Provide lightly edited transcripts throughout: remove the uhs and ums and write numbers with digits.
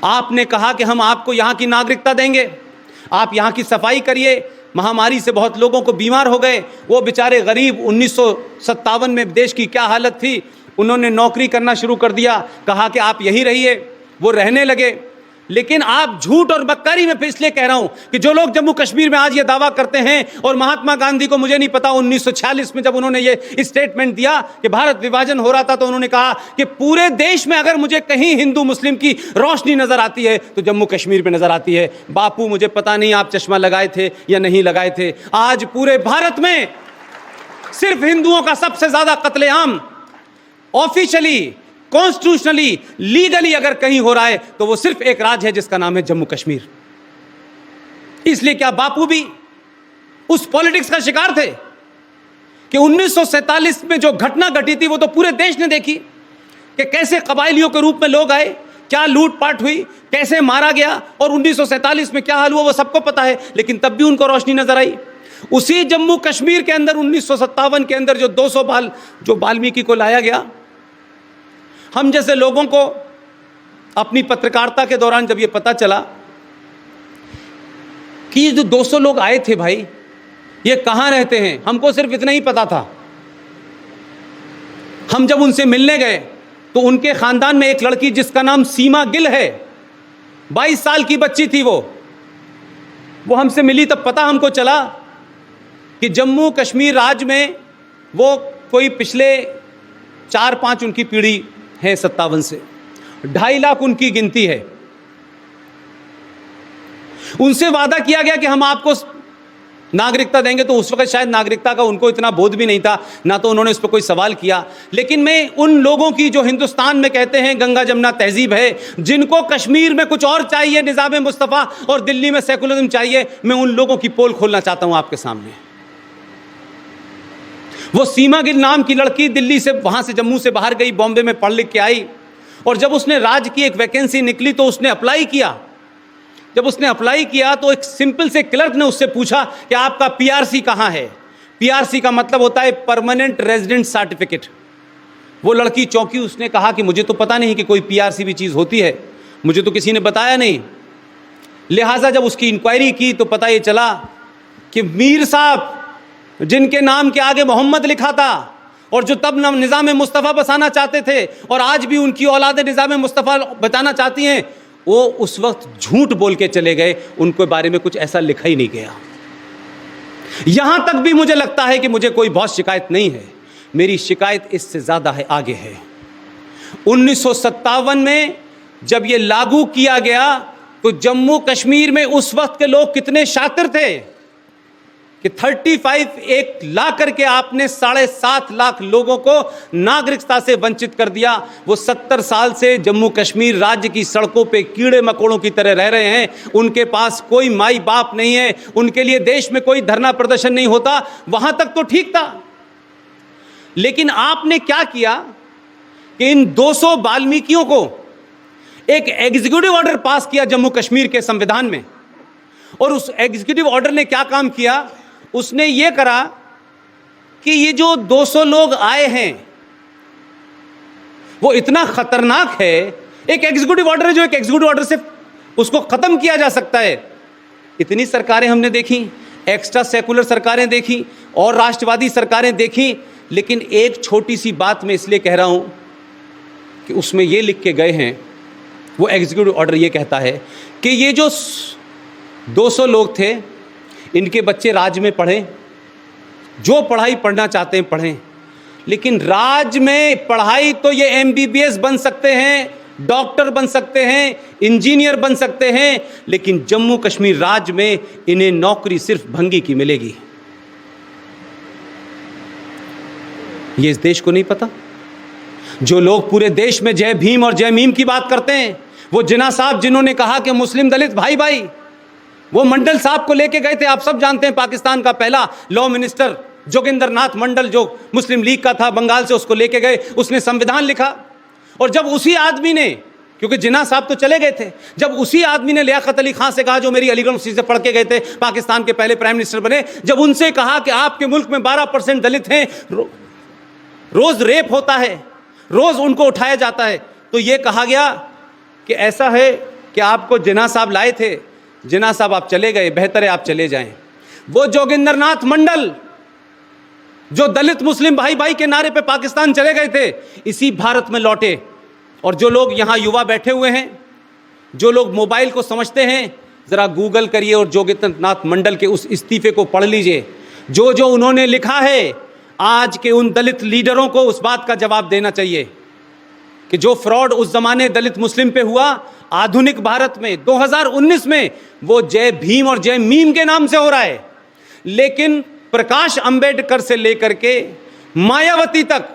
आपने कहा कि हम आपको यहाँ की नागरिकता देंगे, आप यहाँ की सफाई करिए। महामारी से बहुत लोगों को बीमार हो गए, वो बेचारे गरीब, 1957 में देश की क्या हालत थी, उन्होंने नौकरी करना शुरू कर दिया, कहा कि आप यहीं रहिए, वो रहने लगे। लेकिन आप झूठ और बक्कारी में इसलिए कह रहा हूं कि जो लोग जम्मू कश्मीर में आज ये दावा करते हैं, और महात्मा गांधी को मुझे नहीं पता 1946 में जब उन्होंने ये स्टेटमेंट दिया कि भारत विभाजन हो रहा था, तो उन्होंने कहा कि पूरे देश में अगर मुझे कहीं हिंदू मुस्लिम की रोशनी नजर आती है तो जम्मू कश्मीर में नजर आती है। बापू, मुझे पता नहीं आप चश्मा लगाए थे या नहीं लगाए थे, आज पूरे भारत में सिर्फ हिंदुओं का सबसे ज्यादा कत्लेआम ऑफिशियली, कॉन्स्टिट्यूशनली, लीगली अगर कहीं हो रहा है तो वो सिर्फ एक राज्य है जिसका नाम है जम्मू कश्मीर। इसलिए क्या बापू भी उस पॉलिटिक्स का शिकार थे कि 1947 में जो घटना घटी थी वो तो पूरे देश ने देखी कि कैसे कबायलियों के रूप में लोग आए, क्या लूटपाट हुई, कैसे मारा गया, और 1947 में क्या हाल हुआ वो सबको पता है। लेकिन तब भी उनको रोशनी नजर आई। उसी जम्मू कश्मीर के अंदर 1957 के अंदर जो 200 जो वाल्मीकि को लाया गया, हम जैसे लोगों को अपनी पत्रकारिता के दौरान जब ये पता चला कि ये जो 200 लोग आए थे भाई, ये कहाँ रहते हैं, हमको सिर्फ इतना ही पता था। हम जब उनसे मिलने गए तो उनके खानदान में एक लड़की जिसका नाम सीमा गिल है, 22 साल की बच्ची थी, वो हमसे मिली। तब पता हमको चला कि जम्मू कश्मीर राज्य में वो कोई पिछले 4-5 उनकी पीढ़ी है, 57 से 2.5 लाख उनकी गिनती है। उनसे वादा किया गया कि हम आपको नागरिकता देंगे, तो उस वक्त शायद नागरिकता का उनको इतना बोध भी नहीं था, ना तो उन्होंने इस पर कोई सवाल किया। लेकिन मैं उन लोगों की जो हिंदुस्तान में कहते हैं गंगा जमुना तहजीब है, जिनको कश्मीर में कुछ और चाहिए, निज़ाम मुस्तफ़ा, और दिल्ली में सेकुलरिज्म चाहिए, मैं उन लोगों की पोल खोलना चाहता हूं आपके सामने। वो सीमा गिल नाम की लड़की दिल्ली से, वहां से जम्मू से बाहर गई, बॉम्बे में पढ़ लिख के आई, और जब उसने राज्य की एक वैकेंसी निकली तो उसने अप्लाई किया। जब उसने अप्लाई किया तो एक सिंपल से क्लर्क ने उससे पूछा कि आपका पीआरसी कहाँ है। पीआरसी का मतलब होता है परमानेंट रेजिडेंट सर्टिफिकेट। वो लड़की चौंकी, उसने कहा कि मुझे तो पता नहीं कि कोई पीआरसी भी चीज़ होती है, मुझे तो किसी ने बताया नहीं। लिहाजा जब उसकी इंक्वायरी की तो पता ये चला कि मीर साहब, जिनके नाम के आगे मोहम्मद लिखा था और जो तब निज़ाम मुस्तफ़ा बसाना चाहते थे और आज भी उनकी औलाद निज़ाम मुस्तफ़ा बचाना चाहती हैं, वो उस वक्त झूठ बोल के चले गए, उनके बारे में कुछ ऐसा लिखा ही नहीं गया। यहां तक भी मुझे लगता है कि मुझे कोई बहुत शिकायत नहीं है, मेरी शिकायत इससे ज़्यादा है, आगे है। 1957 में जब ये लागू किया गया तो जम्मू कश्मीर में उस वक्त के लोग कितने शातिर थे कि 35 एक ला करके आपने 7.5 लाख लोगों को नागरिकता से वंचित कर दिया। वो 70 साल से जम्मू कश्मीर राज्य की सड़कों पे कीड़े मकोड़ों की तरह रह रहे हैं, उनके पास कोई माई बाप नहीं है, उनके लिए देश में कोई धरना प्रदर्शन नहीं होता। वहां तक तो ठीक था, लेकिन आपने क्या किया कि इन 200 वाल्मीकियों को एक एग्जीक्यूटिव ऑर्डर पास किया जम्मू कश्मीर के संविधान में, और उस एग्जीक्यूटिव ऑर्डर ने क्या काम किया, उसने ये करा कि ये जो 200 लोग आए हैं वो इतना खतरनाक है। एक एग्जीक्यूटिव ऑर्डर है, जो एक एग्जीक्यूटिव ऑर्डर से उसको खत्म किया जा सकता है। इतनी सरकारें हमने देखी, एक्स्ट्रा सेकुलर सरकारें देखी और राष्ट्रवादी सरकारें देखी, लेकिन एक छोटी सी बात मैं इसलिए कह रहा हूं कि उसमें ये लिख के गए हैं, वो एग्जीक्यूटिव ऑर्डर ये कहता है कि ये जो 200 लोग थे, इनके बच्चे राज्य में पढ़ें, जो पढ़ाई पढ़ना चाहते हैं पढ़ें, लेकिन राज्य में पढ़ाई तो ये एमबीबीएस बन सकते हैं, डॉक्टर बन सकते हैं, इंजीनियर बन सकते हैं, लेकिन जम्मू कश्मीर राज्य में इन्हें नौकरी सिर्फ भंगी की मिलेगी। ये इस देश को नहीं पता। जो लोग पूरे देश में जय भीम और जय मीम की बात करते हैं, वो जिन्ना साहब जिन्होंने कहा कि मुस्लिम दलित भाई भाई, वो मंडल साहब को लेके गए थे, आप सब जानते हैं, पाकिस्तान का पहला लॉ मिनिस्टर जोगिंदर नाथ मंडल जो मुस्लिम लीग का था, बंगाल से, उसको लेके गए, उसने संविधान लिखा। और जब उसी आदमी ने, क्योंकि जिन्ना साहब तो चले गए थे, जब उसी आदमी ने लियाकत अली खान से कहा, जो मेरी अलीगढ़ से पढ़ के गए थे, पाकिस्तान के पहले प्राइम मिनिस्टर बने, जब उनसे कहा कि आपके मुल्क में 12% दलित हैं, रोज रेप होता है, रोज उनको उठाया जाता है, तो ये कहा गया कि ऐसा है कि आपको जिन्ना साहब लाए थे, जिन्ना साहब आप चले गए, बेहतर है आप चले जाएं। वो जोगिंदर नाथ मंडल जो दलित मुस्लिम भाई भाई के नारे पे पाकिस्तान चले गए थे, इसी भारत में लौटे। और जो लोग यहाँ युवा बैठे हुए हैं, जो लोग मोबाइल को समझते हैं, ज़रा गूगल करिए और जोगिंदर नाथ मंडल के उस इस्तीफे को पढ़ लीजिए। जो जो उन्होंने लिखा है, आज के उन दलित लीडरों को उस बात का जवाब देना चाहिए कि जो फ्रॉड उस जमाने दलित मुस्लिम पे हुआ, आधुनिक भारत में 2019 में वो जय भीम और जय मीम के नाम से हो रहा है। लेकिन प्रकाश अंबेडकर से लेकर के मायावती तक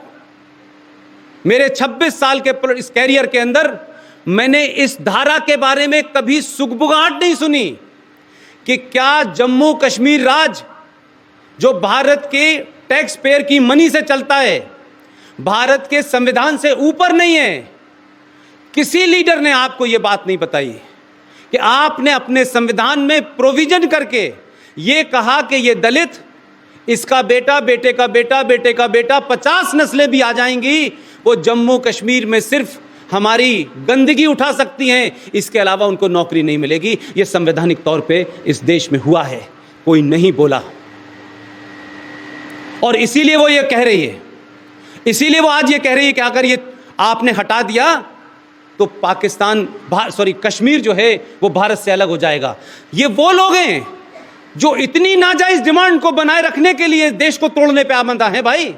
मेरे 26 साल के इस कैरियर के अंदर मैंने इस धारा के बारे में कभी सुगबुगाहट नहीं सुनी कि क्या जम्मू कश्मीर राज्य जो भारत के टैक्स पेयर की मनी से चलता है, भारत के संविधान से ऊपर नहीं है। किसी लीडर ने आपको यह बात नहीं बताई कि आपने अपने संविधान में प्रोविजन करके यह कहा कि यह दलित, इसका बेटा, बेटे का बेटा, बेटे का बेटा, 50 नस्लें भी आ जाएंगी, वो जम्मू कश्मीर में सिर्फ हमारी गंदगी उठा सकती हैं, इसके अलावा उनको नौकरी नहीं मिलेगी। ये संवैधानिक तौर पे इस देश में हुआ है, कोई नहीं बोला। और इसीलिए वो ये कह रही है, इसीलिए वो आज ये कह रही है कि अगर ये आपने हटा दिया तो पाकिस्तान, कश्मीर जो है वो भारत से अलग हो जाएगा। ये वो लोग हैं जो इतनी नाजायज डिमांड को बनाए रखने के लिए देश को तोड़ने पे आमदा है भाई।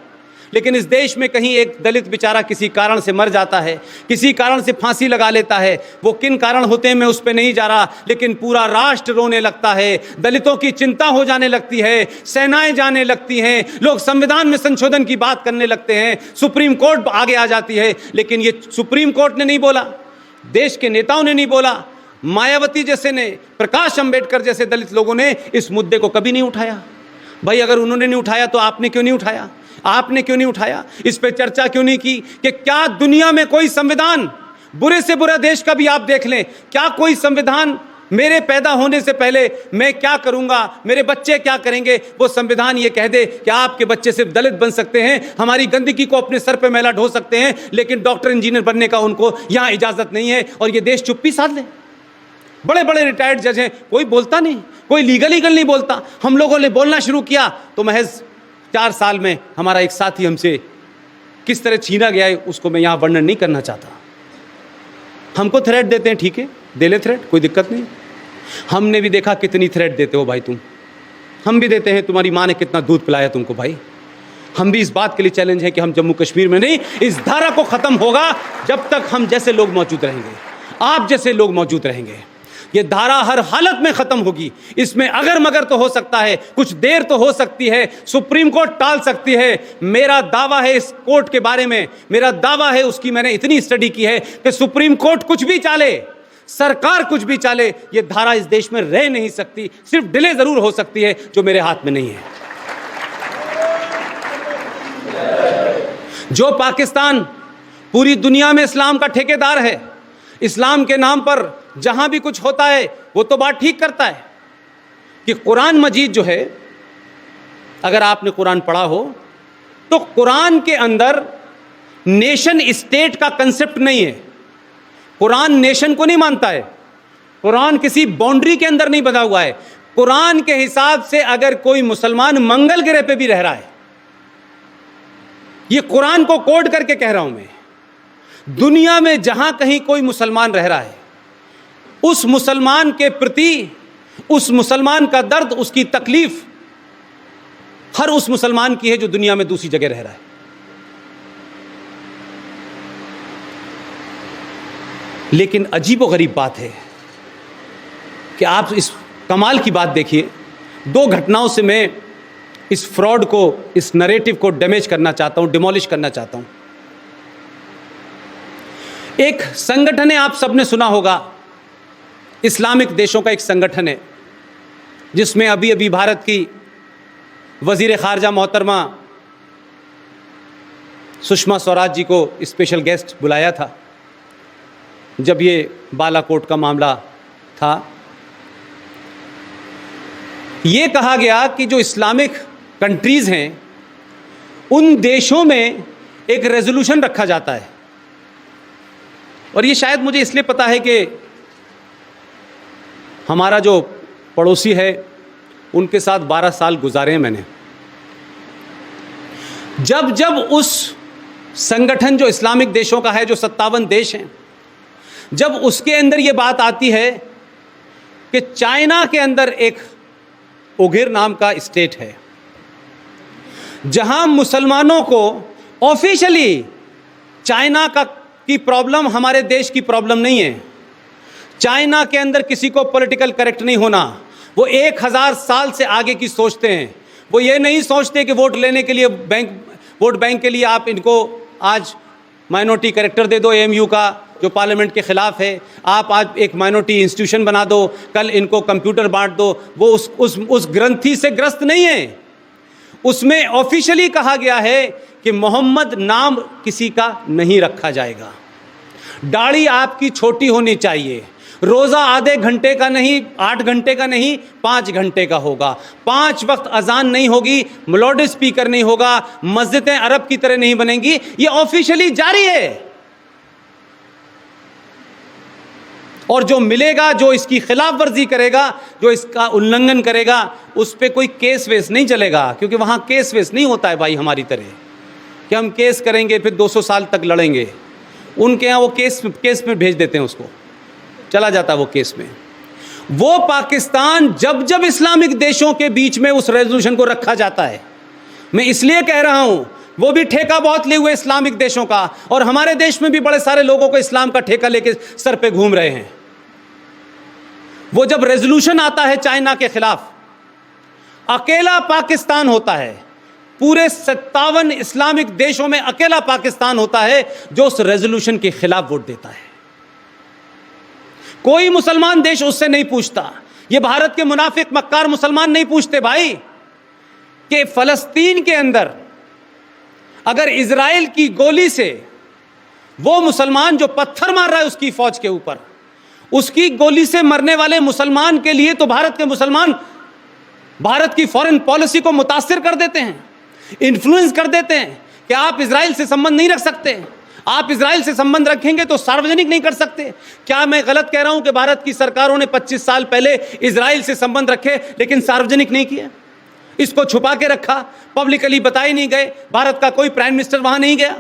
लेकिन इस देश में कहीं एक दलित बेचारा किसी कारण से मर जाता है, किसी कारण से फांसी लगा लेता है, वो किन कारण होते हैं मैं उस पे नहीं जा रहा, लेकिन पूरा राष्ट्र रोने लगता है, दलितों की चिंता हो जाने लगती है, सेनाएं जाने लगती हैं, लोग संविधान में संशोधन की बात करने लगते हैं, सुप्रीम कोर्ट आगे आ जाती है। लेकिन ये सुप्रीम कोर्ट ने नहीं बोला, देश के नेताओं ने नहीं बोला, मायावती जैसे ने, प्रकाश अंबेडकर जैसे दलित लोगों ने इस मुद्दे को कभी नहीं उठाया। भाई अगर उन्होंने नहीं उठाया तो आपने क्यों नहीं उठाया? आपने क्यों नहीं उठाया? इस पे चर्चा क्यों नहीं की कि क्या दुनिया में कोई संविधान, बुरे से बुरा देश का भी आप देख लें, क्या कोई संविधान मेरे पैदा होने से पहले मैं क्या करूंगा, मेरे बच्चे क्या करेंगे, वो संविधान ये कह दे कि आपके बच्चे सिर्फ दलित बन सकते हैं, हमारी गंदगी को अपने सर पे मैला ढो सकते हैं, लेकिन डॉक्टर इंजीनियर बनने का उनको यहां इजाजत नहीं है, और ये देश चुप्पी साध ले। बड़े बड़े रिटायर्ड जज हैं, कोई बोलता नहीं, कोई लीगल नहीं बोलता। हम लोगों ने बोलना शुरू किया तो महज 4 साल में हमारा एक साथी हमसे किस तरह छीना गया है उसको मैं यहां वर्णन नहीं करना चाहता। हमको थ्रेट देते हैं, ठीक है, दे ले थ्रेट, कोई दिक्कत नहीं। हमने भी देखा कितनी थ्रेट देते हो भाई तुम, हम भी देते हैं। तुम्हारी माँ ने कितना दूध पिलाया तुमको भाई। हम भी इस बात के लिए चैलेंज है कि हम जम्मू कश्मीर में नहीं, इस धारा को खत्म होगा जब तक हम जैसे लोग मौजूद रहेंगे, आप जैसे लोग मौजूद रहेंगे। ये धारा हर हालत में खत्म होगी। इसमें अगर मगर तो हो सकता है, कुछ देर तो हो सकती है, सुप्रीम कोर्ट टाल सकती है। मेरा दावा है इस कोर्ट के बारे में, मेरा दावा है, उसकी मैंने इतनी स्टडी की है कि सुप्रीम कोर्ट कुछ भी चाले, सरकार कुछ भी चाले, ये धारा इस देश में रह नहीं सकती। सिर्फ डिले जरूर हो सकती है जो मेरे हाथ में नहीं है। जो पाकिस्तान पूरी दुनिया में इस्लाम का ठेकेदार है, इस्लाम के नाम पर जहां भी कुछ होता है वो तो बात ठीक करता है कि कुरान मजीद जो है, अगर आपने कुरान पढ़ा हो तो कुरान के अंदर नेशन स्टेट का कंसेप्ट नहीं है। कुरान नेशन को नहीं मानता है, कुरान किसी बाउंड्री के अंदर नहीं बना हुआ है। कुरान के हिसाब से अगर कोई मुसलमान मंगल ग्रह पे भी रह रहा है, ये कुरान को कोड करके कह रहा हूं मैं, दुनिया में जहां कहीं कोई मुसलमान रह रहा है, उस मुसलमान के प्रति, उस मुसलमान का दर्द, उसकी तकलीफ हर उस मुसलमान की है जो दुनिया में दूसरी जगह रह रहा है। लेकिन अजीबोगरीब बात है कि आप इस कमाल की बात देखिए, 2 घटनाओं से मैं इस फ्रॉड को, इस नैरेटिव को डैमेज करना चाहता हूं, डिमोलिश करना चाहता हूं। एक संगठन है, आप सबने सुना होगा, इस्लामिक देशों का एक संगठन है जिसमें अभी अभी भारत की वजीर खारजा मोहतरमा सुषमा स्वराज जी को स्पेशल गेस्ट बुलाया था जब ये बालाकोट का मामला था। ये कहा गया कि जो इस्लामिक कंट्रीज़ हैं उन देशों में एक रेजोल्यूशन रखा जाता है, और ये शायद मुझे इसलिए पता है कि हमारा जो पड़ोसी है उनके साथ 12 साल गुजारे हैं मैंने। जब जब उस संगठन जो इस्लामिक देशों का है, जो 57 देश हैं, जब उसके अंदर ये बात आती है कि चाइना के अंदर एक उगिर नाम का स्टेट है जहां मुसलमानों को ऑफिशियली चाइना की प्रॉब्लम हमारे देश की प्रॉब्लम नहीं है। चाइना के अंदर किसी को पॉलिटिकल करेक्ट नहीं होना, वो 1000 साल से आगे की सोचते हैं। वो ये नहीं सोचते कि वोट लेने के लिए वोट बैंक के लिए आप इनको आज माइनॉरिटी करेक्टर दे दो, एएमयू का जो पार्लियामेंट के ख़िलाफ़ है, आप आज एक माइनॉरिटी इंस्टीट्यूशन बना दो, कल इनको कंप्यूटर बांट दो। वो उस ग्रंथि से ग्रस्त नहीं है। उसमें ऑफिशियली कहा गया है कि मोहम्मद नाम किसी का नहीं रखा जाएगा। दाढ़ी आपकी छोटी होनी चाहिए। रोज़ा आधे घंटे का नहीं, 8 घंटे का नहीं, 5 घंटे का होगा। 5 वक्त अजान नहीं होगी, लाउड स्पीकर नहीं होगा, मस्जिदें अरब की तरह नहीं बनेंगी। ये ऑफिशियली जारी है। और जो मिलेगा, जो इसकी खिलाफ वर्जी करेगा, जो इसका उल्लंघन करेगा, उस पर कोई केस वेस नहीं चलेगा, क्योंकि वहाँ केस वेस नहीं होता है भाई हमारी तरह कि हम केस करेंगे फिर 200 साल तक लड़ेंगे। उनके यहाँ वो केस में भेज देते हैं, उसको चला जाता है वो केस में। वो पाकिस्तान जब जब इस्लामिक देशों के बीच में उस रेजोल्यूशन को रखा जाता है, मैं इसलिए कह रहा हूँ, वो भी ठेका बहुत ले हुए इस्लामिक देशों का, और हमारे देश में भी बड़े सारे लोगों को इस्लाम का ठेका लेके सर पे घूम रहे हैं। वो जब रेजोल्यूशन आता है चाइना के खिलाफ, अकेला पाकिस्तान होता है, पूरे 57 इस्लामिक देशों में अकेला पाकिस्तान होता है जो उस रेजोल्यूशन के खिलाफ वोट देता है। कोई मुसलमान देश उससे नहीं पूछता। ये भारत के मुनाफिक मक्कार मुसलमान नहीं पूछते भाई कि फलस्तीन के अंदर अगर इजराइल की गोली से वो मुसलमान जो पत्थर मार रहा है उसकी फौज के ऊपर, उसकी गोली से मरने वाले मुसलमान के लिए तो भारत के मुसलमान भारत की फॉरेन पॉलिसी को मुतासिर कर देते हैं, इन्फ्लुएंस कर देते हैं कि आप इजराइल से संबंध नहीं रख सकते, आप इजराइल से संबंध रखेंगे तो सार्वजनिक नहीं कर सकते। क्या मैं गलत कह रहा हूं कि भारत की सरकारों ने 25 साल पहले इजराइल से संबंध रखे लेकिन सार्वजनिक नहीं किया, इसको छुपा के रखा, पब्लिकली बताए नहीं गए, भारत का कोई प्राइम मिनिस्टर वहां नहीं गया?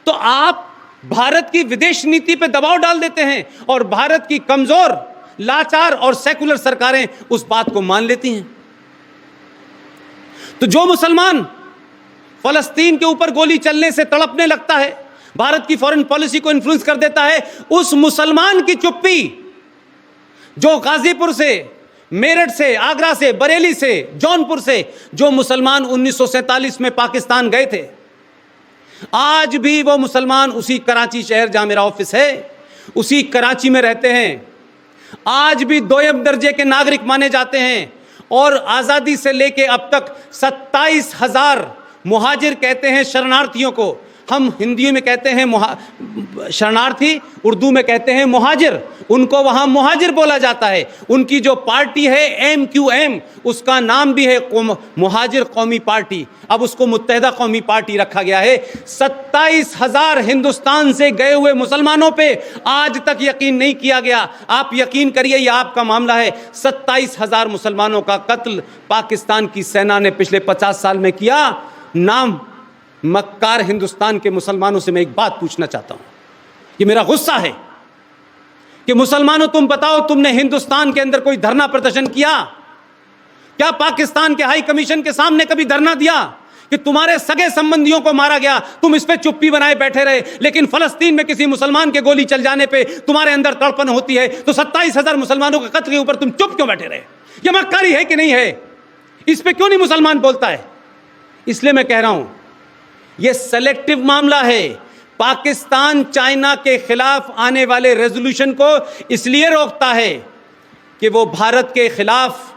तो आप भारत की विदेश नीति पे दबाव डाल देते हैं और भारत की कमजोर, लाचार और सेकुलर सरकारें उस बात को मान लेती हैं। तो जो मुसलमान फलस्तीन के ऊपर गोली चलने से तड़पने लगता है, भारत की फॉरेन पॉलिसी को इन्फ्लुएंस कर देता है, उस मुसलमान की चुप्पी जो गाजीपुर से, मेरठ से, आगरा से, बरेली से, जौनपुर से जो मुसलमान 1947 में पाकिस्तान गए थे, आज भी वो मुसलमान उसी कराची शहर जहां मेरा ऑफिस है, उसी कराची में रहते हैं, आज भी दोयम दर्जे के नागरिक माने जाते हैं। और आज़ादी से लेके अब तक 27,000 मुहाजिर कहते हैं शरणार्थियों को, हम हिंदी में कहते हैं शरणार्थी, उर्दू में कहते हैं मुहाजिर, उनको वहाँ मुहाजिर बोला जाता है। उनकी जो पार्टी है MQM, उसका नाम भी है मुहाजिर कौमी पार्टी, अब उसको मुत्तहिदा कौमी पार्टी रखा गया है। 27,000 हिंदुस्तान से गए हुए मुसलमानों पे आज तक यकीन नहीं किया गया। आप यकीन करिए, यह आपका मामला है। 27,000 मुसलमानों का कत्ल पाकिस्तान की सेना ने पिछले 50 साल में किया। नाम मक्कार हिंदुस्तान के मुसलमानों से मैं एक बात पूछना चाहता हूं, ये मेरा गुस्सा है कि मुसलमानों, तुम बताओ, तुमने हिंदुस्तान के अंदर कोई धरना प्रदर्शन किया क्या? पाकिस्तान के हाई कमीशन के सामने कभी धरना दिया कि तुम्हारे सगे संबंधियों को मारा गया, तुम इस पे चुप्पी बनाए बैठे रहे, लेकिन फलस्तीन में किसी मुसलमान के गोली चल जाने पे तुम्हारे अंदर तड़पन होती है, तो 27,000 मुसलमानों के कत्ल के ऊपर तुम चुप क्यों बैठे रहे? यह मक्कारी है कि नहीं है? इस पे क्यों नहीं मुसलमान बोलता है? इसलिए मैं कह रहा हूं, यह सेलेक्टिव मामला है। पाकिस्तान चाइना के खिलाफ आने वाले रेजोल्यूशन को इसलिए रोकता है कि वो भारत के खिलाफ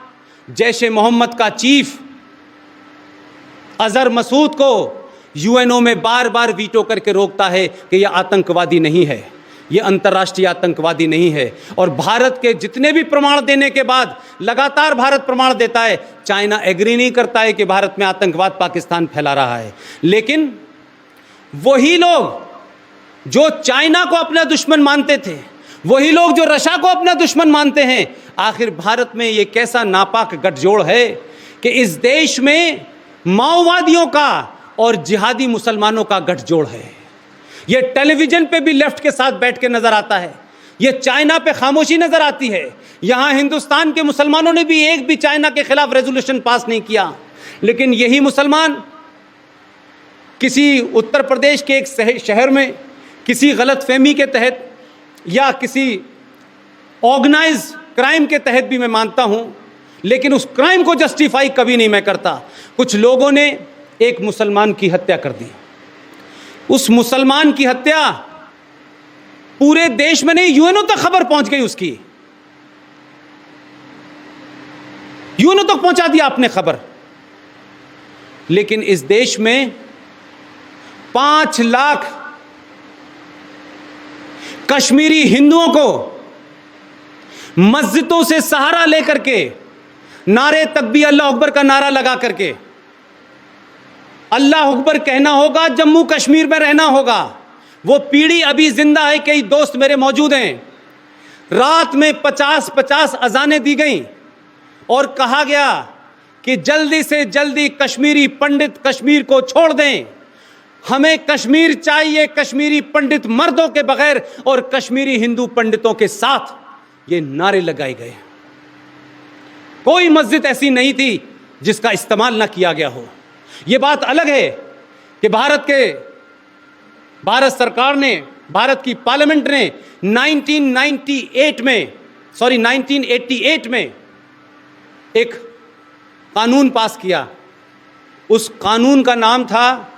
जैश ए मोहम्मद का चीफ अजहर मसूद को यूएनओ में बार बार वीटो करके रोकता है कि यह आतंकवादी नहीं है, यह अंतर्राष्ट्रीय आतंकवादी नहीं है। और भारत के जितने भी प्रमाण देने के बाद, लगातार भारत प्रमाण देता है, चाइना एग्री नहीं करता है कि भारत में आतंकवाद पाकिस्तान फैला रहा है। लेकिन वही लोग जो चाइना को अपना दुश्मन मानते थे, वही लोग जो रशा को अपना दुश्मन मानते हैं। आखिर भारत में ये कैसा नापाक गठजोड़ है कि इस देश में माओवादियों का और जिहादी मुसलमानों का गठजोड़ है। ये टेलीविजन पे भी लेफ्ट के साथ बैठ के नजर आता है, ये चाइना पे खामोशी नजर आती है। यहां हिंदुस्तान के मुसलमानों ने भी एक भी चाइना के खिलाफ रेजोल्यूशन पास नहीं किया, लेकिन यही मुसलमान किसी उत्तर प्रदेश के एक शहर में किसी गलतफहमी के तहत या किसी ऑर्गेनाइज क्राइम के तहत भी मैं मानता हूं, लेकिन उस क्राइम को जस्टिफाई कभी नहीं मैं करता। कुछ लोगों ने एक मुसलमान की हत्या कर दी। उस मुसलमान की हत्या पूरे देश में नहीं, यूएनओ तक खबर पहुंच गई उसकी। यूएनओ तक पहुंचा दिया आपने खबर। लेकिन इस देश में 5 लाख कश्मीरी हिंदुओं को मस्जिदों से सहारा लेकर के नारे तकबीर अल्लाह अकबर का नारा लगा करके अल्लाह अकबर कहना होगा, जम्मू कश्मीर में रहना होगा। वो पीढ़ी अभी जिंदा है। कई दोस्त मेरे मौजूद हैं। रात में 50-50 अजानें दी गई और कहा गया कि जल्दी से जल्दी कश्मीरी पंडित कश्मीर को छोड़ दें, हमें कश्मीर चाहिए कश्मीरी पंडित मर्दों के बगैर और कश्मीरी हिंदू पंडितों के साथ। ये नारे लगाए गए। कोई मस्जिद ऐसी नहीं थी जिसका इस्तेमाल ना किया गया हो। यह बात अलग है कि भारत सरकार ने, भारत की पार्लियामेंट ने 1988 में एक कानून पास किया। उस कानून का नाम था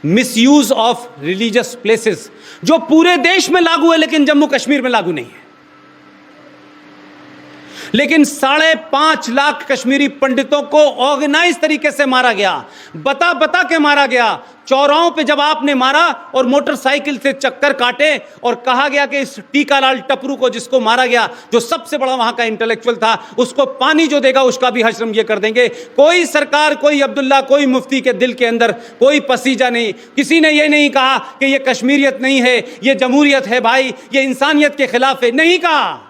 मिसयूज ऑफ रिलीजियस प्लेसेस, जो पूरे देश में लागू है लेकिन जम्मू कश्मीर में लागू नहीं है। लेकिन 5.5 लाख कश्मीरी पंडितों को ऑर्गेनाइज तरीके से मारा गया, बता के मारा गया। चौराहों पे जब आपने मारा और मोटरसाइकिल से चक्कर काटे और कहा गया कि इस टीकालाल टपरू को जिसको मारा गया, जो सबसे बड़ा वहां का इंटेलेक्चुअल था, उसको पानी जो देगा उसका भी हश्रम ये कर देंगे। कोई सरकार, कोई अब्दुल्ला, कोई मुफ्ती के दिल के अंदर कोई पसीजा नहीं। किसी ने ये नहीं कहा कि ये कश्मीरियत नहीं है, ये जमहूरियत है भाई, ये इंसानियत के खिलाफ है, नहीं कहा।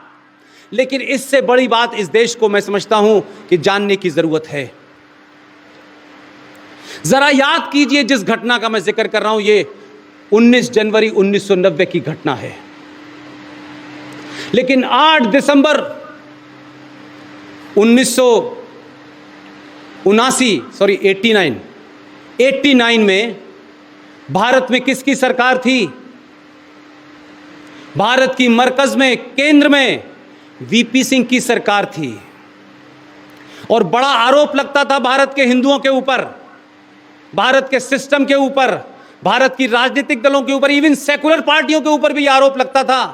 लेकिन इससे बड़ी बात इस देश को मैं समझता हूं कि जानने की जरूरत है। जरा याद कीजिए जिस घटना का मैं जिक्र कर रहा हूं, ये 19 जनवरी 1990 की घटना है। लेकिन 8 दिसंबर 89 में भारत में किसकी सरकार थी? भारत की मरकज में, केंद्र में वीपी सिंह की सरकार थी। और बड़ा आरोप लगता था भारत के हिंदुओं के ऊपर, भारत के सिस्टम के ऊपर, भारत की राजनीतिक दलों के ऊपर, इवन सेकुलर पार्टियों के ऊपर भी आरोप लगता था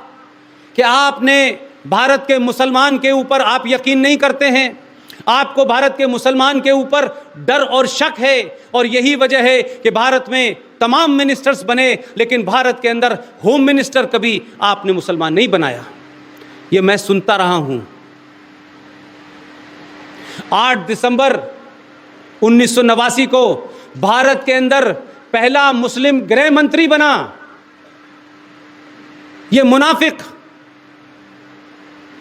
कि आपने भारत के मुसलमान के ऊपर आप यकीन नहीं करते हैं, आपको भारत के मुसलमान के ऊपर डर और शक है, और यही वजह है कि भारत में तमाम मिनिस्टर्स बने लेकिन भारत के अंदर होम मिनिस्टर कभी आपने मुसलमान नहीं बनाया। ये मैं सुनता रहा हूं। 8 दिसंबर 1989 को भारत के अंदर पहला मुस्लिम गृह मंत्री बना ये मुनाफिक,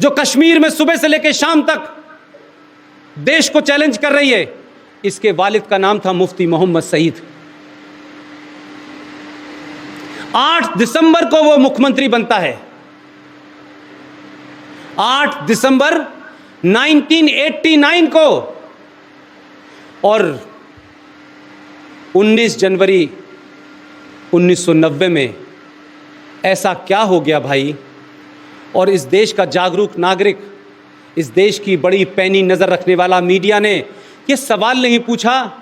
जो कश्मीर में सुबह से लेकर शाम तक देश को चैलेंज कर रही है। इसके वालिद का नाम था मुफ्ती मोहम्मद सईद। 8 दिसंबर को वो मुख्यमंत्री बनता है। 8 दिसंबर 1989 को, और 19 जनवरी 1990 में ऐसा क्या हो गया भाई? और इस देश का जागरूक नागरिक, इस देश की बड़ी पैनी नज़र रखने वाला मीडिया ने ये सवाल नहीं पूछा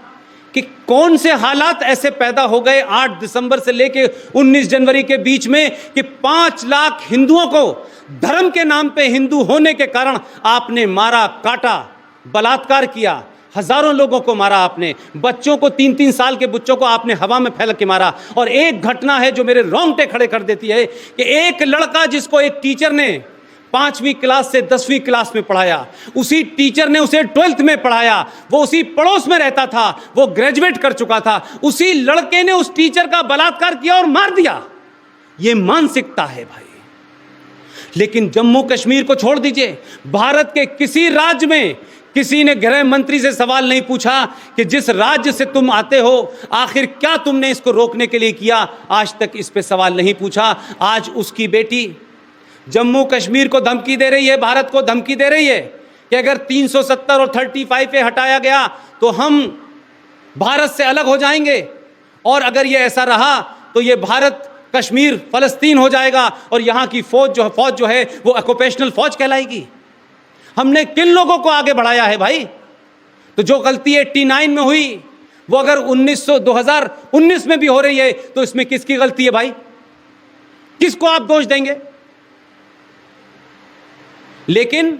कि कौन से हालात ऐसे पैदा हो गए 8 दिसंबर से लेकर 19 जनवरी के बीच में कि 5 लाख हिंदुओं को धर्म के नाम पे, हिंदू होने के कारण आपने मारा, काटा, बलात्कार किया। हजारों लोगों को मारा आपने, बच्चों को, 3-3 साल के बच्चों को आपने हवा में फैल के मारा। और एक घटना है जो मेरे रोंगटे खड़े कर देती है कि एक लड़का जिसको एक टीचर ने 5वीं क्लास से 10वीं क्लास में पढ़ाया, उसी टीचर ने उसे 12th में पढ़ाया, वो उसी पड़ोस में रहता था, वो ग्रेजुएट कर चुका था, उसी लड़के ने उस टीचर का बलात्कार किया और मार दिया। ये मानसिकता है भाई। लेकिन जम्मू कश्मीर को छोड़ दीजिए, भारत के किसी राज्य में किसी ने गृह मंत्री से सवाल नहीं पूछा कि जिस राज्य से तुम आते हो आखिर क्या तुमने इसको रोकने के लिए किया। आज तक इस पे सवाल नहीं पूछा। आज उसकी बेटी जम्मू कश्मीर को धमकी दे रही है, भारत को धमकी दे रही है कि अगर 370 और 35 पे हटाया गया तो हम भारत से अलग हो जाएंगे, और अगर ये ऐसा रहा तो ये भारत कश्मीर फलस्तीन हो जाएगा और यहाँ की फौज जो है वो ऑक्यूपेशनल फौज कहलाएगी। हमने किन लोगों को आगे बढ़ाया है भाई? तो जो गलती 89 में हुई वो अगर 2019 में भी हो रही है तो इसमें किसकी गलती है भाई? किसको आप दोष देंगे? लेकिन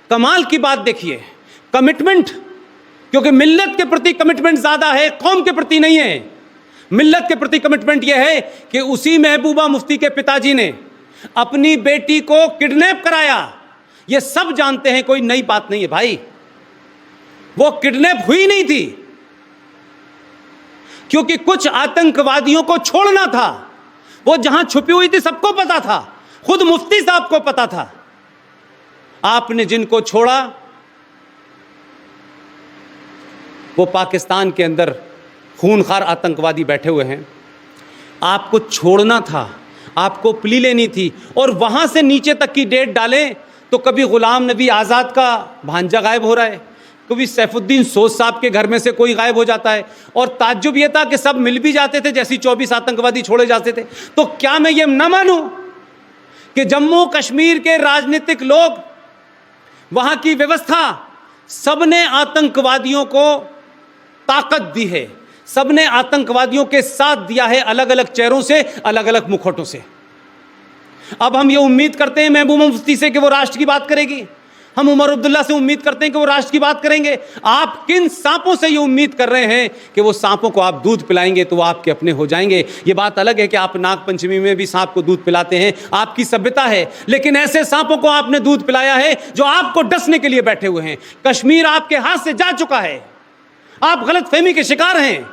कमाल की बात देखिए, कमिटमेंट, क्योंकि मिल्लत के प्रति कमिटमेंट ज्यादा है, कौम के प्रति नहीं है। मिल्लत के प्रति कमिटमेंट यह है कि उसी महबूबा मुफ्ती के पिताजी ने अपनी बेटी को किडनैप कराया। ये सब जानते हैं, कोई नई बात नहीं है भाई। वो किडनैप हुई नहीं थी क्योंकि कुछ आतंकवादियों को छोड़ना था। वो जहां छुपी हुई थी सबको पता था, खुद मुफ्ती साहब को पता था। आपने जिनको छोड़ा वो पाकिस्तान के अंदर खूनखार आतंकवादी बैठे हुए हैं। आपको छोड़ना था, आपको प्ली लेनी थी, और वहां से नीचे तक की डेट डालें तो कभी गुलाम नबी आज़ाद का भांजा गायब हो रहा है, कभी सैफुद्दीन सोज साहब के घर में से कोई गायब हो जाता है, और ताज्जुब यह था कि सब मिल भी जाते थे, जैसे 24 आतंकवादी छोड़े जाते थे। तो क्या मैं ये न मानूं कि जम्मू कश्मीर के राजनीतिक लोग, वहां की व्यवस्था, सबने आतंकवादियों को ताकत दी है, सबने आतंकवादियों के साथ दिया है, अलग अलग चेहरों से, अलग अलग मुखौटों से। अब हम ये उम्मीद करते हैं महबूबा मुफ्ती से कि वो राष्ट्र की बात करेगी, हम उमर अब्दुल्ला से उम्मीद करते हैं कि वो राष्ट्र की बात करेंगे। आप किन सांपों से ये उम्मीद कर रहे हैं कि वो सांपों को आप दूध पिलाएंगे तो वो आपके अपने हो जाएंगे? ये बात अलग है कि आप नाग पंचमी में भी सांप को दूध पिलाते हैं, आपकी सभ्यता है, लेकिन ऐसे सांपों को आपने दूध पिलाया है जो आपको डसने के लिए बैठे हुए हैं। कश्मीर आपके हाथ से जा चुका है, आप गलतफहमी के शिकार हैं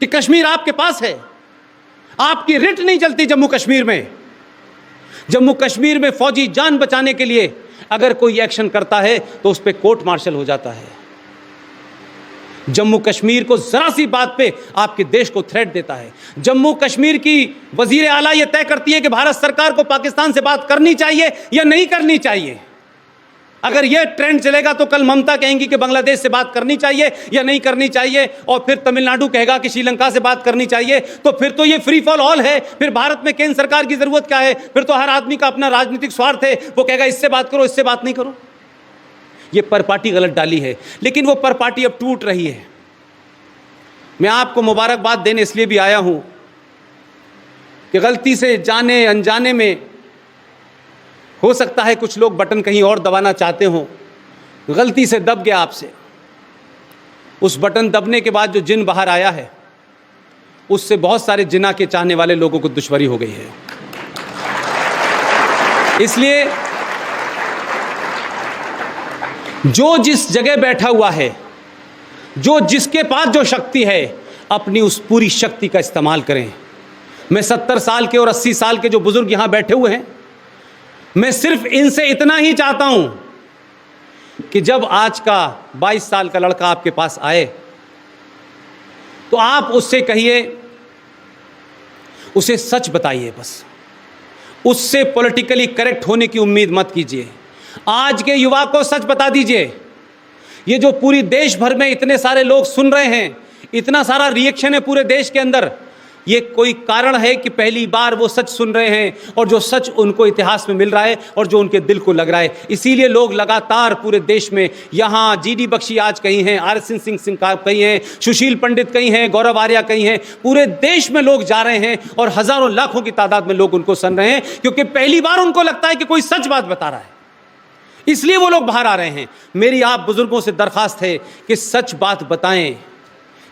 कि कश्मीर आपके पास है। आपकी रिट नहीं चलती जम्मू कश्मीर में। जम्मू कश्मीर में फौजी जान बचाने के लिए अगर कोई एक्शन करता है तो उस पर कोर्ट मार्शल हो जाता है। जम्मू कश्मीर को जरा सी बात पे आपके देश को थ्रेट देता है। जम्मू कश्मीर की वजीर आला यह तय करती है कि भारत सरकार को पाकिस्तान से बात करनी चाहिए या नहीं करनी चाहिए। अगर यह ट्रेंड चलेगा तो कल ममता कहेंगी कि बांग्लादेश से बात करनी चाहिए या नहीं करनी चाहिए, और फिर तमिलनाडु कहेगा कि श्रीलंका से बात करनी चाहिए। तो फिर तो ये फ्री फॉल ऑल है। फिर भारत में केंद्र सरकार की जरूरत क्या है? फिर तो हर आदमी का अपना राजनीतिक स्वार्थ है, वो कहेगा इससे बात करो, इससे बात नहीं करो। ये परपाटी गलत डाली है, लेकिन वो परपाटी अब टूट रही है। मैं आपको मुबारकबाद देने इसलिए भी आया हूं कि गलती से जाने अनजाने में हो सकता है कुछ लोग बटन कहीं और दबाना चाहते हो, गलती से दब गया आपसे। उस बटन दबने के बाद जो जिन बाहर आया है उससे बहुत सारे जिना के चाहने वाले लोगों को दुश्मनी हो गई है। इसलिए जो जिस जगह बैठा हुआ है, जो जिसके पास जो शक्ति है, अपनी उस पूरी शक्ति का इस्तेमाल करें। मैं 70 साल के और 80 साल के जो बुजुर्ग यहां बैठे हुए हैं, मैं सिर्फ इनसे इतना ही चाहता हूं कि जब आज का 22 साल का लड़का आपके पास आए तो आप उससे कहिए, उसे सच बताइए। बस उससे पॉलिटिकली करेक्ट होने की उम्मीद मत कीजिए। आज के युवा को सच बता दीजिए। ये जो पूरी देश भर में इतने सारे लोग सुन रहे हैं, इतना सारा रिएक्शन है पूरे देश के अंदर, ये कोई कारण है कि पहली बार वो सच सुन रहे हैं, और जो सच उनको इतिहास में मिल रहा है और जो उनके दिल को लग रहा है। इसीलिए लोग लगातार पूरे देश में, यहाँ जीडी बख्शी आज कहीं हैं, आरएसएन सिंह कहीं हैं, सुशील पंडित कहीं हैं, गौरव आर्या कहीं हैं, पूरे देश में लोग जा रहे हैं और हजारों लाखों की तादाद में लोग उनको सुन रहे हैं, क्योंकि पहली बार उनको लगता है कि कोई सच बात बता रहा है। इसलिए वो लोग बाहर आ रहे हैं। मेरी आप बुजुर्गों से दरखास्त है कि सच बात बताएं,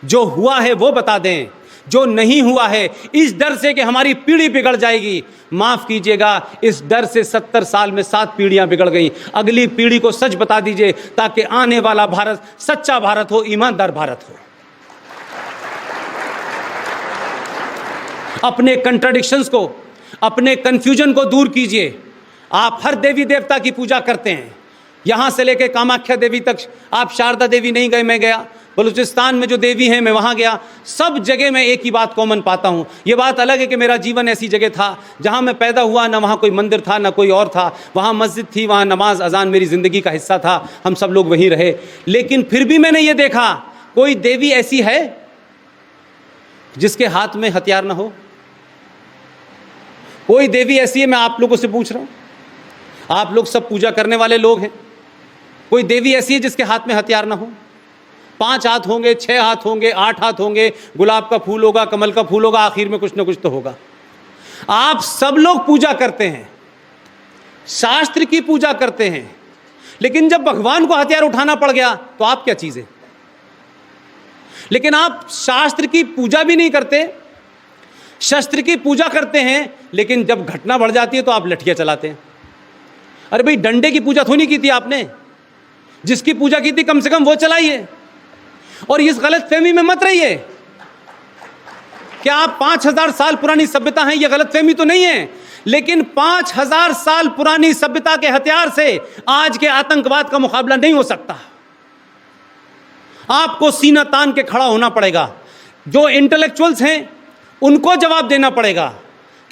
जो हुआ है वो बता दें, जो नहीं हुआ है इस डर से कि हमारी पीढ़ी बिगड़ जाएगी। माफ कीजिएगा, इस डर से 70 साल में 7 पीढ़ियां बिगड़ गई। अगली पीढ़ी को सच बता दीजिए ताकि आने वाला भारत सच्चा भारत हो, ईमानदार भारत हो। अपने कंट्राडिक्शंस को, अपने कंफ्यूजन को दूर कीजिए। आप हर देवी देवता की पूजा करते हैं, यहाँ से लेकर कामाख्या देवी तक। आप शारदा देवी नहीं गए, मैं गया। बलूचिस्तान में जो देवी हैं मैं वहाँ गया। सब जगह मैं एक ही बात कॉमन पाता हूँ। ये बात अलग है कि मेरा जीवन ऐसी जगह था जहाँ मैं पैदा हुआ, ना वहाँ कोई मंदिर था ना कोई और था, वहाँ मस्जिद थी, वहाँ नमाज अजान मेरी ज़िंदगी का हिस्सा था, हम सब लोग वहीं रहे। लेकिन फिर भी मैंने ये देखा, कोई देवी ऐसी है जिसके हाथ में हथियार ना हो? कोई देवी ऐसी है? मैं आप लोगों से पूछ रहा हूँ, आप लोग सब पूजा करने वाले लोग हैं। कोई देवी ऐसी है जिसके हाथ में हथियार ना हो? 5 हाथ होंगे, 6 हाथ होंगे, 8 हाथ होंगे, गुलाब का फूल होगा, कमल का फूल होगा, आखिर में कुछ ना कुछ तो होगा। आप सब लोग पूजा करते हैं, शास्त्र की पूजा करते हैं, लेकिन जब भगवान को हथियार उठाना पड़ गया तो आप क्या चीज है? लेकिन आप शास्त्र की पूजा भी नहीं करते, शस्त्र की पूजा करते हैं, लेकिन जब घटना बढ़ जाती है तो आप लठियां चलाते हैं। अरे भाई, डंडे की पूजा थोड़ी की थी आपने, जिसकी पूजा की थी कम से कम वो चलाइए। और इस गलत फहमी में मत रहिए कि आप 5000 साल पुरानी सभ्यता हैं, ये गलत फहमी तो नहीं है, लेकिन 5000 साल पुरानी सभ्यता के हथियार से आज के आतंकवाद का मुकाबला नहीं हो सकता। आपको सीना तान के खड़ा होना पड़ेगा। जो इंटेलेक्चुअल्स हैं उनको जवाब देना पड़ेगा,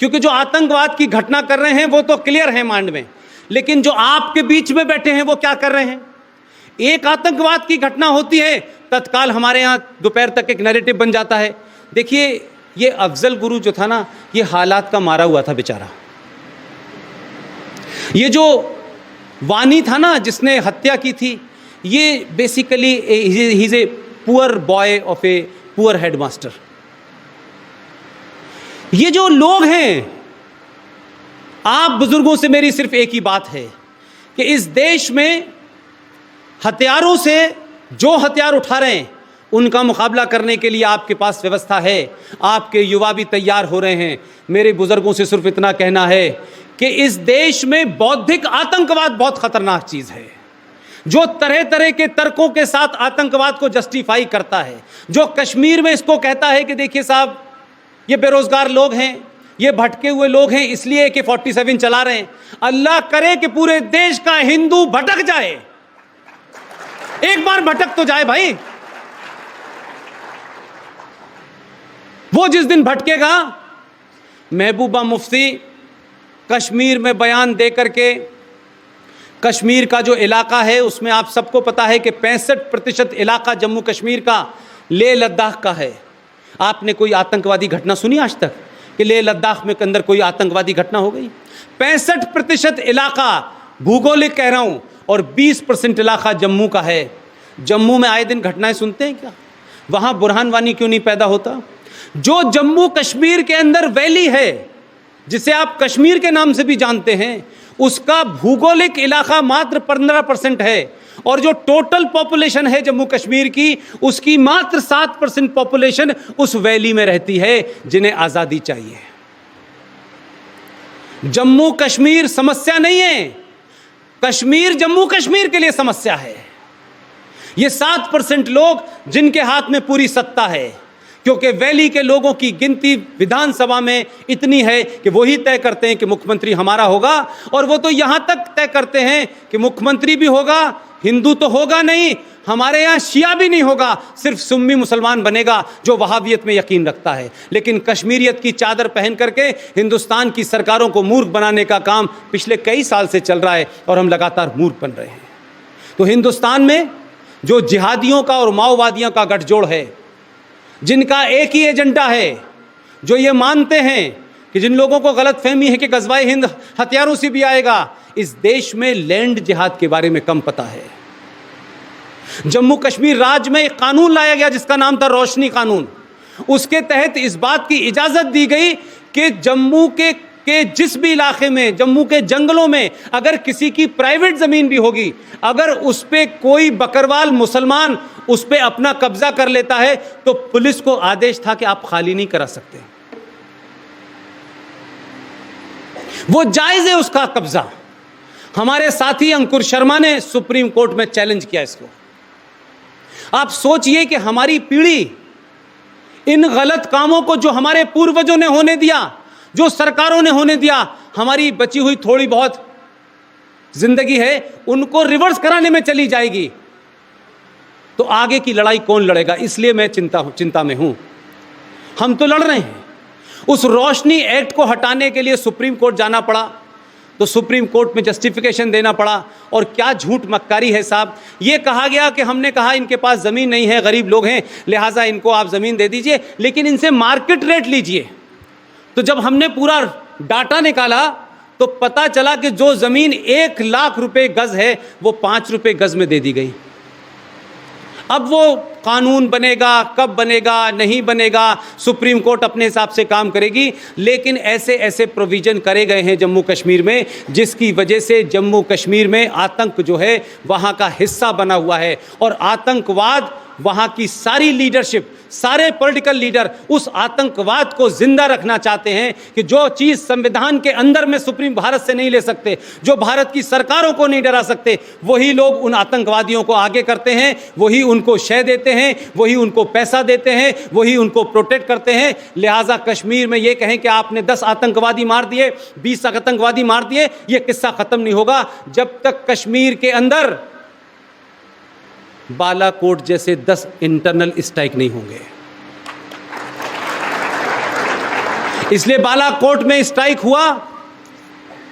क्योंकि जो आतंकवाद की घटना कर रहे हैं वो तो क्लियर है माइंड में, लेकिन जो आपके बीच में बैठे हैं वो क्या कर रहे हैं? एक आतंकवाद की घटना होती है, तत्काल हमारे यहाँ दोपहर तक एक नैरेटिव बन जाता है। देखिए, ये अफजल गुरु जो था ना, ये हालात का मारा हुआ था बेचारा। ये जो वानी था ना जिसने हत्या की थी, ये basically he is a poor boy of a poor headmaster. ये जो लोग हैं, आप बुजुर्गों से मेरी सिर्फ एक ही बात है कि इस देश में हथियारों से जो हथियार उठा रहे हैं उनका मुकाबला करने के लिए आपके पास व्यवस्था है, आपके युवा भी तैयार हो रहे हैं। मेरे बुजुर्गों से सिर्फ इतना कहना है कि इस देश में बौद्धिक आतंकवाद बहुत खतरनाक चीज है, जो तरह तरह के तर्कों के साथ आतंकवाद को जस्टिफाई करता है, जो कश्मीर में इसको कहता है कि देखिए साहब, ये बेरोजगार लोग हैं, ये भटके हुए लोग हैं, इसलिए AK-47 चला रहे हैं। अल्लाह करे कि पूरे देश का हिंदू भटक जाए, एक बार भटक तो जाए भाई। वो जिस दिन भटकेगा, महबूबा मुफ्ती कश्मीर में बयान दे करके, कश्मीर का जो इलाका है उसमें आप सबको पता है कि 65% इलाका जम्मू कश्मीर का लेह लद्दाख का है। आपने कोई आतंकवादी घटना सुनी आज तक कि लेह लद्दाख में अंदर कोई आतंकवादी घटना हो गई? 65% इलाका भूगोलिक कह रहा हूं, और 20% इलाका जम्मू का है। जम्मू में आए दिन घटनाएं सुनते हैं क्या? वहां बुरहान वानी क्यों नहीं पैदा होता? जो जम्मू कश्मीर के अंदर वैली है, जिसे आप कश्मीर के नाम से भी जानते हैं, उसका भूगोलिक इलाका मात्र 15% है, और जो टोटल पॉपुलेशन है जम्मू कश्मीर की, उसकी मात्र 7% पॉपुलेशन उस वैली में रहती है जिन्हें आजादी चाहिए। जम्मू कश्मीर समस्या नहीं है, कश्मीर जम्मू कश्मीर के लिए समस्या है। ये 7% लोग जिनके हाथ में पूरी सत्ता है, क्योंकि वैली के लोगों की गिनती विधानसभा में इतनी है कि वही तय करते हैं कि मुख्यमंत्री हमारा होगा, और वो तो यहां तक तय करते हैं कि मुख्यमंत्री भी होगा, हिंदू तो होगा नहीं, हमारे यहाँ शिया भी नहीं होगा, सिर्फ सुन्नी मुसलमान बनेगा जो वहाबियत में यकीन रखता है। लेकिन कश्मीरियत की चादर पहन करके हिंदुस्तान की सरकारों को मूर्ख बनाने का काम पिछले कई साल से चल रहा है, और हम लगातार मूर्ख बन रहे हैं। तो हिंदुस्तान में जो जिहादियों का और माओवादियों का गठजोड़ है, जिनका एक ही एजेंडा है, जो ये मानते हैं कि जिन लोगों को गलत फहमी है कि गज़वाए हिंद हथियारों से भी आएगा, इस देश में लैंड जिहाद के बारे में कम पता है। जम्मू कश्मीर राज्य में एक कानून लाया गया जिसका नाम था रोशनी कानून। उसके तहत इस बात की इजाज़त दी गई कि जम्मू के जिस भी इलाके में, जम्मू के जंगलों में अगर किसी की प्राइवेट ज़मीन भी होगी, अगर उस पर कोई बकरवाल मुसलमान उस पर अपना कब्जा कर लेता है, तो पुलिस को आदेश था कि आप खाली नहीं करा सकते। वो जायज़ है उसका कब्जा। हमारे साथी अंकुर शर्मा ने सुप्रीम कोर्ट में चैलेंज किया इसको। आप सोचिए कि हमारी पीढ़ी इन गलत कामों को जो हमारे पूर्वजों ने होने दिया, जो सरकारों ने होने दिया, हमारी बची हुई थोड़ी बहुत जिंदगी है उनको रिवर्स कराने में चली जाएगी, तो आगे की लड़ाई कौन लड़ेगा? इसलिए मैं चिंता में हूं। हम तो लड़ रहे हैं। उस रोशनी एक्ट को हटाने के लिए सुप्रीम कोर्ट जाना पड़ा, तो सुप्रीम कोर्ट में जस्टिफिकेशन देना पड़ा। और क्या झूठ मक्कारी है साहब। ये कहा गया कि हमने कहा इनके पास ज़मीन नहीं है, गरीब लोग हैं, लिहाजा इनको आप ज़मीन दे दीजिए, लेकिन इनसे मार्केट रेट लीजिए। तो जब हमने पूरा डाटा निकाला तो पता चला कि जो ज़मीन 1 लाख रुपए गज़ है वो 5 रुपए गज़ में दे दी गई। अब वो कानून बनेगा, कब बनेगा, नहीं बनेगा, सुप्रीम कोर्ट अपने हिसाब से काम करेगी, लेकिन ऐसे ऐसे प्रोविज़न करे गए हैं जम्मू कश्मीर में जिसकी वजह से जम्मू कश्मीर में आतंक जो है वहाँ का हिस्सा बना हुआ है। और आतंकवाद, वहाँ की सारी लीडरशिप, सारे पॉलिटिकल लीडर उस आतंकवाद को जिंदा रखना चाहते हैं कि जो चीज़ संविधान के अंदर में सुप्रीम भारत से नहीं ले सकते, जो भारत की सरकारों को नहीं डरा सकते, वही लोग उन आतंकवादियों को आगे करते हैं, वही उनको शय देते हैं, वही उनको पैसा देते हैं, वही उनको प्रोटेक्ट करते हैं। लिहाजा कश्मीर में ये कहें कि आपने 10 आतंकवादी मार दिए, 20 आतंकवादी मार दिए, ये किस्सा ख़त्म नहीं होगा जब तक कश्मीर के अंदर बालाकोट जैसे 10 इंटरनल स्ट्राइक नहीं होंगे। इसलिए बालाकोट में स्ट्राइक हुआ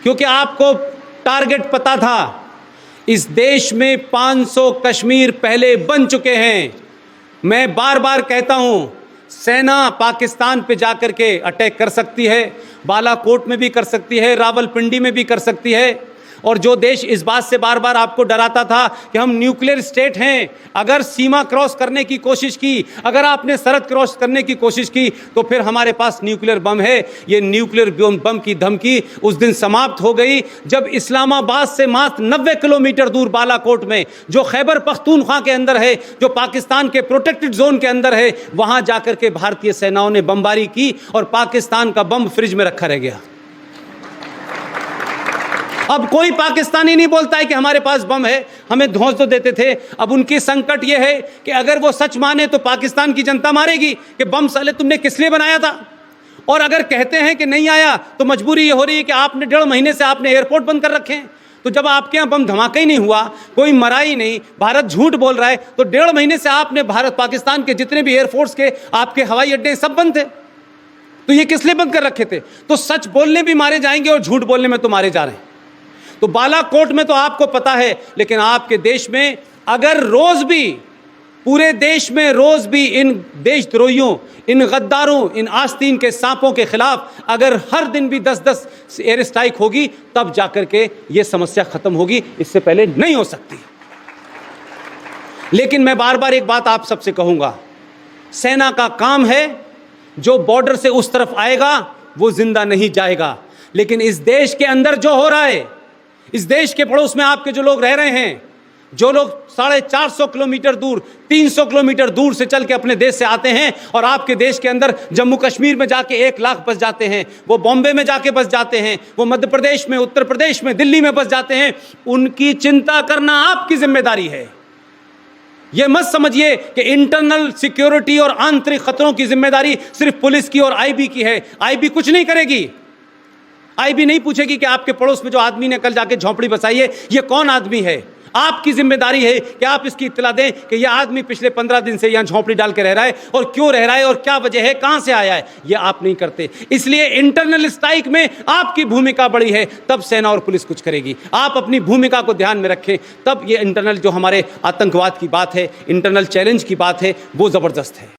क्योंकि आपको टारगेट पता था। इस देश में 500 कश्मीर पहले बन चुके हैं। मैं बार बार कहता हूं, सेना पाकिस्तान पे जाकर के अटैक कर सकती है, बालाकोट में भी कर सकती है, रावलपिंडी में भी कर सकती है। और जो देश इस बात से बार बार आपको डराता था कि हम न्यूक्लियर स्टेट हैं, अगर सीमा क्रॉस करने की कोशिश की, अगर आपने सरहद क्रॉस करने की कोशिश की तो फिर हमारे पास न्यूक्लियर बम है। ये न्यूक्लियर बम की धमकी उस दिन समाप्त हो गई जब इस्लामाबाद से मात्र 90 किलोमीटर दूर बालाकोट में, जो खैबर पख्तूनख्वा के अंदर है, जो पाकिस्तान के प्रोटेक्टेड जोन के अंदर है, वहां जाकर के भारतीय सेनाओं ने बमबारी की और पाकिस्तान का बम फ्रिज में रखा रह गया। अब कोई पाकिस्तानी नहीं बोलता है कि हमारे पास बम है, हमें धौंस तो देते थे। अब उनकी संकट यह है कि अगर वो सच माने तो पाकिस्तान की जनता मारेगी कि बम साले तुमने किस लिए बनाया था। और अगर कहते हैं कि नहीं आया तो मजबूरी ये हो रही है कि आपने 1.5 महीने से आपने एयरपोर्ट बंद कर रखे हैं। तो जब आपके यहाँ बम धमाका ही नहीं हुआ, कोई मरा ही नहीं, भारत झूठ बोल रहा है, तो 1.5 महीने से आपने भारत पाकिस्तान के जितने भी एयरफोर्स के आपके हवाई अड्डे सब बंद थे। तो ये किस लिए बंद कर रखे थे? तो सच बोलने भी मारे जाएंगे और झूठ बोलने में तो मारे जा रहे हैं। तो बालाकोट में तो आपको पता है, लेकिन आपके देश में अगर रोज भी, पूरे देश में रोज भी इन देशद्रोहियों, इन गद्दारों, इन आस्तीन के सांपों के खिलाफ अगर हर दिन भी 10-10 एयर स्ट्राइक होगी, तब जाकर के ये समस्या खत्म होगी, इससे पहले नहीं हो सकती। लेकिन मैं बार बार एक बात आप सबसे कहूंगा, सेना का काम है, जो बॉर्डर से उस तरफ आएगा वो जिंदा नहीं जाएगा। लेकिन इस देश के अंदर जो हो रहा है, इस देश के पड़ोस में आपके जो लोग रह रहे हैं, जो लोग 450 किलोमीटर दूर, 300 किलोमीटर दूर से चल के अपने देश से आते हैं और आपके देश के अंदर जम्मू कश्मीर में जाके 1 लाख बस जाते हैं, वो बॉम्बे में जाके बस जाते हैं, वो मध्य प्रदेश में, उत्तर प्रदेश में, दिल्ली में बस जाते हैं, उनकी चिंता करना आपकी जिम्मेदारी है। यह मत समझिए कि इंटरनल सिक्योरिटी और आंतरिक खतरों की जिम्मेदारी सिर्फ पुलिस की और आईबी की है। आईबी कुछ नहीं करेगी। आईबी नहीं पूछेगी कि आपके पड़ोस में जो आदमी ने कल जाके झोंपड़ी बसाई है ये कौन आदमी है। आपकी जिम्मेदारी है कि आप इसकी इत्तला दें कि यह आदमी पिछले 15 दिन से यहाँ झोंपड़ी डाल के रह रहा है और क्यों रह रहा है और क्या वजह है, कहां से आया है, यह आप नहीं करते। इसलिए इंटरनल स्ट्राइक में आपकी भूमिका बड़ी है, तब सेना और पुलिस कुछ करेगी। आप अपनी भूमिका को ध्यान में रखें, तब ये इंटरनल जो हमारे आतंकवाद की बात है, इंटरनल चैलेंज की बात है, वो जबरदस्त है।